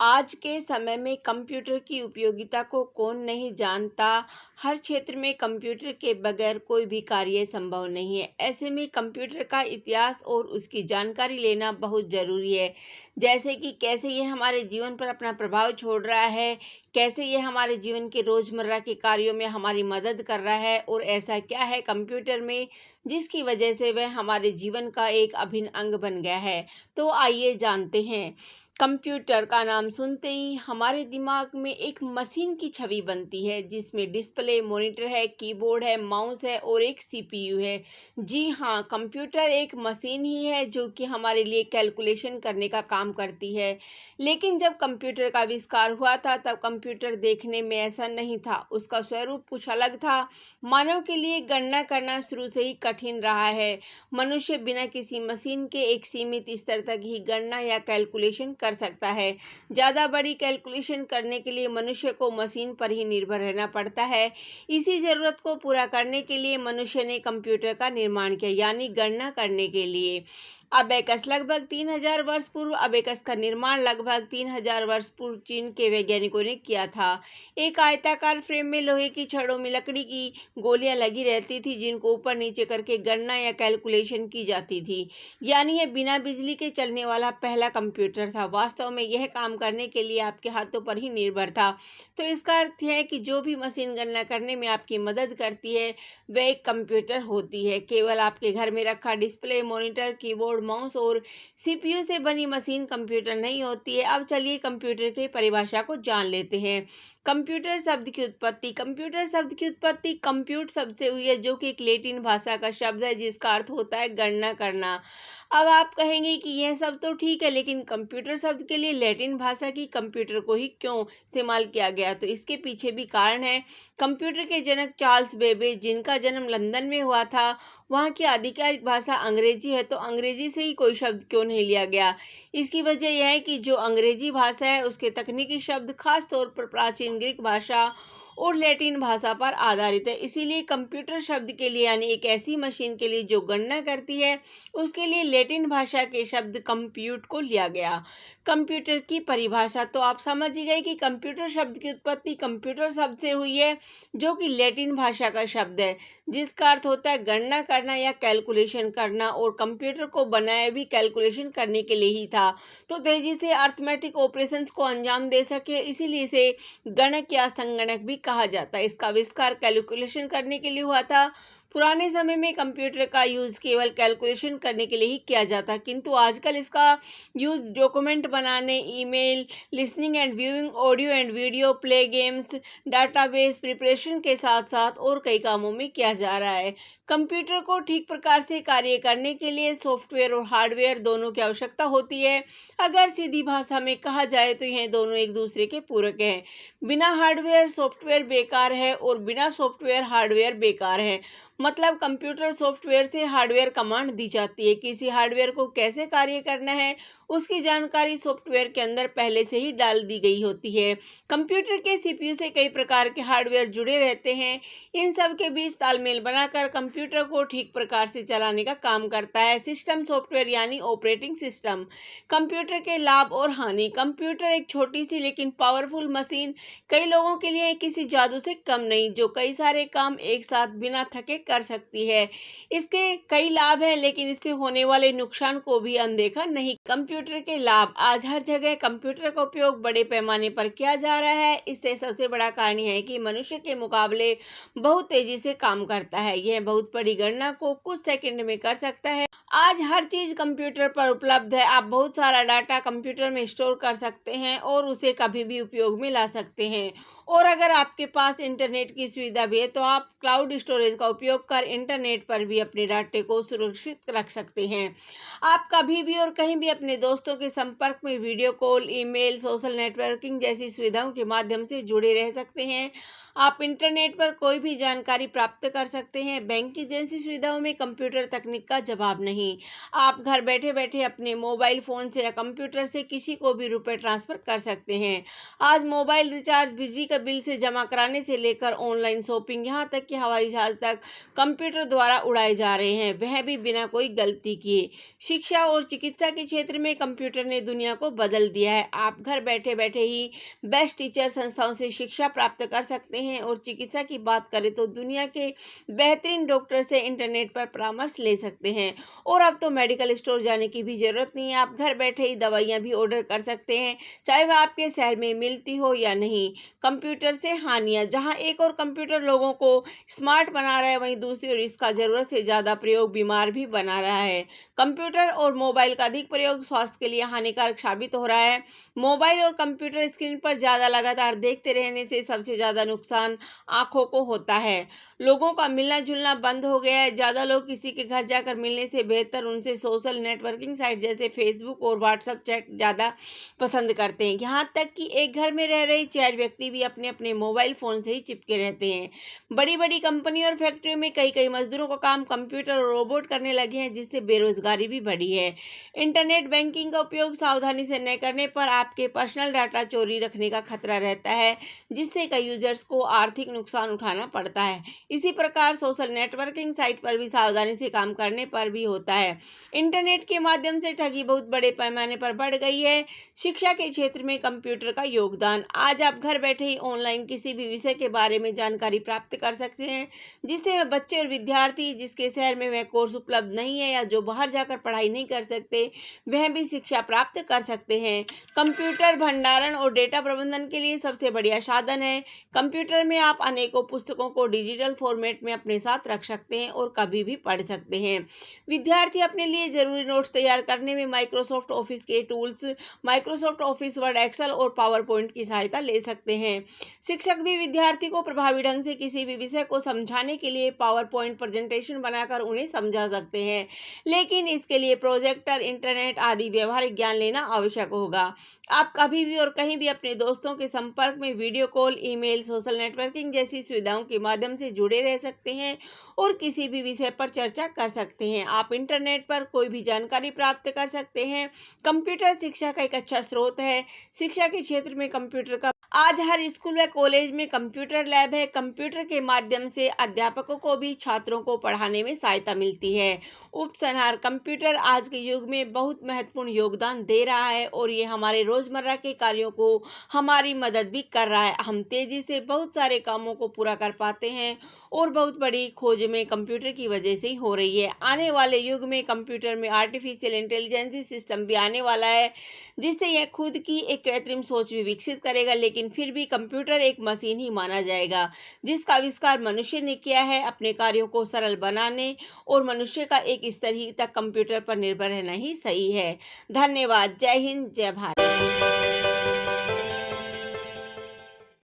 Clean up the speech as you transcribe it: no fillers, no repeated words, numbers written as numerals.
आज के समय में कंप्यूटर की उपयोगिता को कौन नहीं जानता। हर क्षेत्र में कंप्यूटर के बगैर कोई भी कार्य संभव नहीं है। ऐसे में कंप्यूटर का इतिहास और उसकी जानकारी लेना बहुत ज़रूरी है। जैसे कि कैसे ये हमारे जीवन पर अपना प्रभाव छोड़ रहा है, कैसे ये हमारे जीवन के रोज़मर्रा के कार्यों में हमारी मदद कर रहा है और ऐसा क्या है कंप्यूटर में जिसकी वजह से वह हमारे जीवन का एक अभिन्न अंग बन गया है। तो आइए जानते हैं। कंप्यूटर का नाम सुनते ही हमारे दिमाग में एक मशीन की छवि बनती है जिसमें डिस्प्ले, मॉनिटर है, कीबोर्ड है, माउस है और एक सीपीयू है। जी हाँ, कंप्यूटर एक मशीन ही है जो कि हमारे लिए कैलकुलेशन करने का काम करती है। लेकिन जब कंप्यूटर का आविष्कार हुआ था तब कंप्यूटर देखने में ऐसा नहीं था, उसका स्वरूप कुछ अलग था। मानव के लिए गणना करना शुरू से ही कठिन रहा है। मनुष्य बिना किसी मशीन के एक सीमित स्तर तक ही गणना या कैलकुलेशन कर सकता है। ज़्यादा बड़ी कैलकुलेशन करने के लिए मनुष्य को मशीन पर ही निर्भर रहना पड़ता है। इसी ज़रूरत को पूरा करने के लिए मनुष्य ने कंप्यूटर का निर्माण किया, यानी गणना करने के लिए। अबेकस लगभग 3000 वर्ष पूर्व अबेकस का निर्माण लगभग 3000 वर्ष पूर्व चीन के वैज्ञानिकों ने किया था। एक आयताकार फ्रेम में लोहे की छड़ों में लकड़ी की गोलियां लगी रहती थी जिनको ऊपर नीचे करके गणना या कैलकुलेशन की जाती थी। यानी यह बिना बिजली के चलने वाला पहला कंप्यूटर था। वास्तव में यह काम करने के लिए आपके हाथों पर ही निर्भर था। तो इसका अर्थ है कि जो भी मशीन गणना करने में आपकी मदद करती है वह एक कंप्यूटर होती है। केवल आपके घर में रखा डिस्प्ले, मॉनिटर, कीबोर्ड, माउस और सीपीयू से बनी मशीन कंप्यूटर नहीं होती है। अब चलिए कंप्यूटर की परिभाषा को जान लेते हैं। कंप्यूटर शब्द की उत्पत्ति कंप्यूट शब्द से हुई है जो कि एक लैटिन भाषा का शब्द है जिसका अर्थ होता है गणना करना। अब आप कहेंगे कि यह सब तो ठीक है, लेकिन कंप्यूटर शब्द के लिए लैटिन भाषा की कंप्यूटर को ही क्यों इस्तेमाल किया गया? तो इसके पीछे भी कारण है। कंप्यूटर के जनक चार्ल्स बेबेज, जिनका जन्म लंदन में हुआ था, वहाँ की आधिकारिक भाषा अंग्रेजी है, तो अंग्रेजी से ही कोई शब्द क्यों नहीं लिया गया? इसकी वजह यह है कि जो अंग्रेजी भाषा है उसके तकनीकी शब्द खास तौर पर प्राचीन ग्रीक भाषा और लैटिन भाषा पर आधारित है। इसीलिए कंप्यूटर शब्द के लिए, यानी एक ऐसी मशीन के लिए जो गणना करती है, उसके लिए लैटिन भाषा के शब्द कंप्यूट को लिया गया। कंप्यूटर की परिभाषा तो आप समझ ही गए कि कंप्यूटर शब्द की उत्पत्ति कंप्यूटर शब्द से हुई है जो कि लैटिन भाषा का शब्द है जिसका अर्थ होता है गणना करना या कैलकुलेशन करना, और कंप्यूटर को बनाया भी कैलकुलेशन करने के लिए ही था। तो तेजी से अर्थमेटिक ऑपरेशंस को अंजाम दे सके, इसीलिए इसे गणक या संगणक भी कहा जाता है। इसका आविष्कार कैलकुलेशन करने के लिए हुआ था। पुराने समय में कंप्यूटर का यूज़ केवल कैलकुलेशन करने के लिए ही किया जाता, किंतु आजकल इसका यूज़ डॉक्यूमेंट बनाने, email, listening and viewing, audio and video, play games, database preparation के साथ साथ और कई कामों में किया जा रहा है। कंप्यूटर को ठीक प्रकार से कार्य करने के लिए सॉफ्टवेयर और हार्डवेयर दोनों की आवश्यकता होती है। अगर सीधी भाषा में कहा जाए तो यह दोनों एक दूसरे के पूरक हैं। बिना हार्डवेयर सॉफ्टवेयर बेकार है और बिना सॉफ्टवेयर हार्डवेयर बेकार है। मतलब कंप्यूटर सॉफ्टवेयर से हार्डवेयर कमांड दी जाती है। किसी हार्डवेयर को कैसे कार्य करना है उसकी जानकारी सॉफ्टवेयर के अंदर पहले से ही डाल दी गई होती है। कंप्यूटर के सीपीयू से कई प्रकार के हार्डवेयर जुड़े रहते हैं। इन सब के बीच तालमेल बनाकर कंप्यूटर को ठीक प्रकार से चलाने का काम करता है सिस्टम सॉफ्टवेयर, यानी ऑपरेटिंग सिस्टम। कंप्यूटर के लाभ और हानि। कंप्यूटर एक छोटी सी लेकिन पावरफुल मशीन कई लोगों के लिए किसी जादू से कम नहीं, जो कई सारे काम एक साथ बिना थके कर सकती है। इसके कई लाभ हैं, लेकिन इससे होने वाले नुकसान को भी अनदेखा नहीं। कंप्यूटर के लाभ। आज हर जगह कंप्यूटर का उपयोग बड़े पैमाने पर किया जा रहा है। इससे सबसे बड़ा कारण यह है कि मनुष्य के मुकाबले बहुत तेजी से काम करता है। यह बहुत बड़ी गणना को कुछ सेकंड में कर सकता है। आज हर चीज कंप्यूटर पर उपलब्ध है। आप बहुत सारा डाटा कंप्यूटर में स्टोर कर सकते हैं और उसे कभी भी उपयोग में ला सकते हैं। और अगर आपके पास इंटरनेट की सुविधा भी है तो आप क्लाउड स्टोरेज का उपयोग कर इंटरनेट पर भी अपने डाटे को सुरक्षित रख सकते हैं। आप कभी भी और कहीं भी अपने दोस्तों के संपर्क में video call, email, social networking जैसी सुविधाओं के माध्यम से जुड़े रह सकते हैं। आप इंटरनेट पर कोई भी जानकारी प्राप्त कर सकते हैं। बैंकिंग जैसी सुविधाओं में कंप्यूटर तकनीक का जवाब नहीं। आप घर बैठे बैठे अपने मोबाइल फ़ोन से या कंप्यूटर से किसी को भी रुपए ट्रांसफ़र कर सकते हैं। आज मोबाइल रिचार्ज, बिजली का बिल से जमा कराने से लेकर ऑनलाइन शॉपिंग, यहाँ तक कि हवाई जहाज तक कंप्यूटर द्वारा उड़ाए जा रहे हैं, वह भी बिना कोई गलती किए। शिक्षा और चिकित्सा के क्षेत्र में कंप्यूटर ने दुनिया को बदल दिया है। आप घर बैठे बैठे ही बेस्ट टीचर संस्थाओं से शिक्षा प्राप्त कर सकते हैं और चिकित्सा की बात करें तो दुनिया के बेहतरीन डॉक्टर से इंटरनेट पर परामर्श ले सकते हैं। और अब तो मेडिकल स्टोर जाने की भी जरूरत नहीं है, आप घर बैठे ही दवाइयां भी ऑर्डर कर सकते हैं, चाहे वह आपके शहर में मिलती हो या नहीं। कंप्यूटर से हानियां, जहां एक और कंप्यूटर लोगों को स्मार्ट बना रहा है, वहीं दूसरी ओर इसका जरूरत से ज्यादा प्रयोग बीमार भी बना रहा है। कंप्यूटर और मोबाइल का अधिक प्रयोग स्वास्थ्य के लिए हानिकारक साबित हो रहा है। मोबाइल और कंप्यूटर स्क्रीन पर ज्यादा लगातार देखते रहने से सबसे ज्यादा नुकसान आंखों को होता है। लोगों का मिलना जुलना बंद हो गया है। ज्यादा लोग किसी के घर जाकर मिलने से बेहतर उनसे सोशल नेटवर्किंग साइट जैसे फेसबुक और व्हाट्सएप चैट ज्यादा पसंद करते हैं। यहाँ तक कि एक घर में रह रहे 4 व्यक्ति भी अपने अपने मोबाइल फोन से ही चिपके रहते हैं। बड़ी बड़ी कंपनी और फैक्ट्रियों में कई कई मजदूरों का काम कंप्यूटर और रोबोट करने लगे हैं, जिससे बेरोजगारी भी बढ़ी है। इंटरनेट बैंकिंग का उपयोग सावधानी से न करने पर आपके पर्सनल डाटा चोरी रखने का खतरा रहता है, जिससे कई यूजर्स को आर्थिक नुकसान उठाना पड़ता है। इसी प्रकार सोशल नेटवर्किंग साइट पर भी सावधानी से काम करने पर भी होता है। इंटरनेट के माध्यम से ठगी बहुत बड़े पैमाने पर बढ़ गई है। शिक्षा के क्षेत्र में कंप्यूटर का योगदान, आज आप घर बैठे ही ऑनलाइन किसी भी विषय के बारे में जानकारी प्राप्त कर सकते हैं, जिससे वह बच्चे और विद्यार्थी जिसके शहर में वह कोर्स उपलब्ध नहीं है या जो बाहर जाकर पढ़ाई नहीं कर सकते, वह भी शिक्षा प्राप्त कर सकते हैं। कंप्यूटर भंडारण और डेटा प्रबंधन के लिए सबसे बढ़िया साधन है। कंप्यूटर में आप अनेकों पुस्तकों को डिजिटल फॉर्मेट में अपने साथ रख सकते हैं और कभी भी पढ़ सकते हैं। विद्यार्थी अपने लिए जरूरी नोट्स तैयार करने में माइक्रोसॉफ्ट ऑफिस के tools, Microsoft office word, excel और पावर पॉइंट की सहायता ले सकते हैं। शिक्षक भी विद्यार्थी को प्रभावी ढंग से किसी भी विषय को समझाने के लिए पावर पॉइंट प्रेजेंटेशन बनाकर उन्हें समझा सकते हैं, लेकिन इसके लिए प्रोजेक्टर, इंटरनेट आदि व्यवहारिक ज्ञान लेना आवश्यक होगा। आप कभी भी और कहीं भी अपने दोस्तों के संपर्क में video call, email, social networking जैसी सुविधाओं के माध्यम से जुड़े रह सकते हैं और किसी भी विषय पर चर्चा कर सकते हैं। आप इंटरनेट पर कोई भी जानकारी प्राप्त कर सकते हैं। कंप्यूटर शिक्षा का एक अच्छा स्रोत है। शिक्षा के क्षेत्र में कंप्यूटर का आज हर स्कूल व कॉलेज में कंप्यूटर लैब है। कंप्यूटर के माध्यम से अध्यापकों को भी छात्रों को पढ़ाने में सहायता मिलती है। उपसंहार, कंप्यूटर आज के युग में बहुत महत्वपूर्ण योगदान दे रहा है और ये हमारे रोजमर्रा के कार्यों को हमारी मदद भी कर रहा है। हम तेजी से बहुत सारे कामों को पूरा कर पाते हैं और बहुत बड़ी खोज में कंप्यूटर की वजह से ही हो रही है। आने वाले युग में कंप्यूटर में आर्टिफिशियल इंटेलिजेंस सिस्टम भी आने वाला है, जिससे यह खुद की एक कृत्रिम सोच भी विकसित करेगा, लेकिन फिर भी कंप्यूटर एक मशीन ही माना जाएगा, जिसका आविष्कार मनुष्य ने किया है अपने कार्यों को सरल बनाने, और मनुष्य का एक स्तर ही तक कंप्यूटर पर निर्भर रहना ही सही है। धन्यवाद। जय हिंद, जय भारत।